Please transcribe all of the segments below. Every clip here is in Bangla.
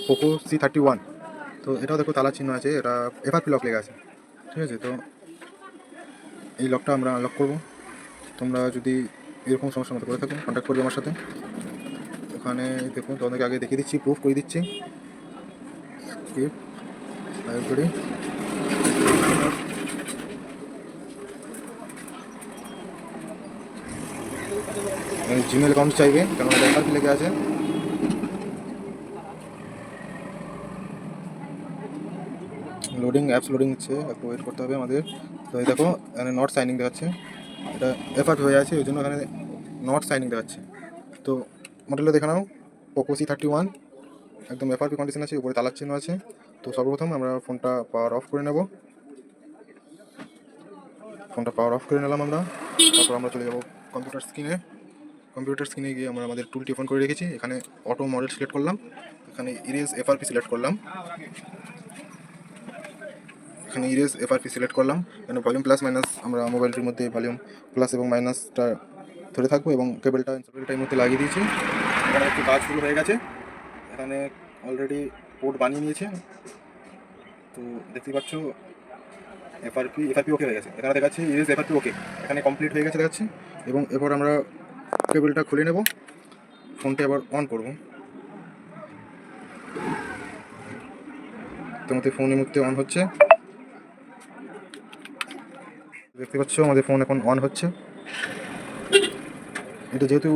Poco C31। তো এটাও দেখো তালা চিহ্ন আছে, এটা এফআরপি লক লেগে আছে, ঠিক আছে। তো এই লকটা আমরা আনলক করবো। তোমরা যদি এরকম সমস্যার মতো করে থাকো কন্ট্যাক্ট করবে আমার সাথে। ওখানে দেখুন তোমাদেরকে আগে দেখিয়ে দিচ্ছি, প্রুফ করে দিচ্ছি। ফাইল করি, জিমেল অ্যাকাউন্ট চাইবে, কেন এটা এফআরপি লেগে আছে। লোডিং, অ্যাপস লোডিং হচ্ছে, একটু ওয়েট করতে হবে আমাদের। তো এই দেখো এখানে নট সাইনিং দেখাচ্ছে, এটা এফআরপি হয়ে আছে, ওই জন্য এখানে নট সাইনিং দেখাচ্ছে। তো মডেলটা দেখে নাও, পোকো C31, একদম এফআরপি কন্ডিশন আছে, উপরে তালার চিহ্ন আছে। তো সর্বপ্রথম আমরা ফোনটা পাওয়ার অফ করে নেব। ফোনটা পাওয়ার অফ করে নিলাম আমরা। তারপর আমরা চলে যাবো কম্পিউটার স্ক্রিনে। কম্পিউটার স্ক্রিনে গিয়ে আমরা আমাদের টুলটি ওপেন করে রেখেছি। এখানে অটো মডেল সিলেক্ট করলাম, এখানে ইরেজ এফআরপি সিলেক্ট করলাম, এখানে ইরেজ এফআরপি সিলেক্ট করলাম। এখানে ভলিউম প্লাস মাইনাস, আমরা মোবাইলটির মধ্যে ভলিউম প্লাস এবং মাইনাসটা ধরে থাকবো এবং কেবলটার মধ্যে লাগিয়ে দিয়েছি। এখানে একটু কাজ শুরু হয়ে গেছে, এখানে অলরেডি পোর্ট বানিয়ে নিয়েছে। তো দেখতেই পাচ্ছ এফআরপি ওকে হয়ে গেছে, এখানে দেখাচ্ছে ইরেজ এফআরপি ওকে, এখানে কমপ্লিট হয়ে গেছে দেখাচ্ছে। এবং এরপর আমরা কেবলটা খুলে নেব, ফোনটা এবার অন করব। তোমাদের ফোন এই মুহূর্তে অন হচ্ছে, দেখতে পাচ্ছ আমাদের ফোন এখন অন হচ্ছে। এটা যেহেতু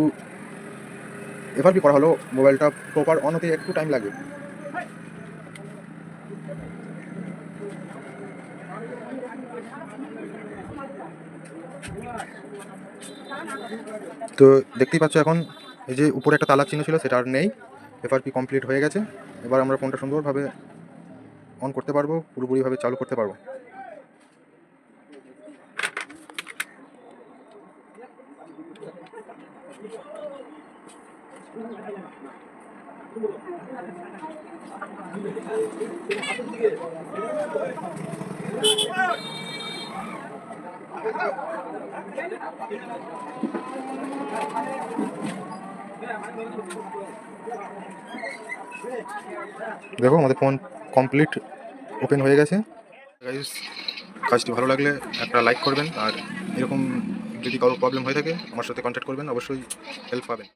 এফআরপি করা হলো, মোবাইলটা প্রপার অন হতে একটু টাইম লাগবে। তো দেখতেই পাচ্ছ এখন এই যে উপরে একটা তালার চিহ্ন ছিল সেটা আর নেই, এফআরপি কমপ্লিট হয়ে গেছে। এবার আমরা ফোনটা সুন্দরভাবে অন করতে পারবো, পুরোপুরিভাবে চালু করতে পারবো। দেখো আমাদের ফোন কমপ্লিট ওপেন হয়ে গেছে। গাইস, কাজটি ভালো লাগলে একটা লাইক করবেন, আর এরকম যদি কারো প্রবলেম হয়ে থাকে আমার সাথে কন্ট্যাক্ট করবেন, অবশ্যই হেল্প পাবেন।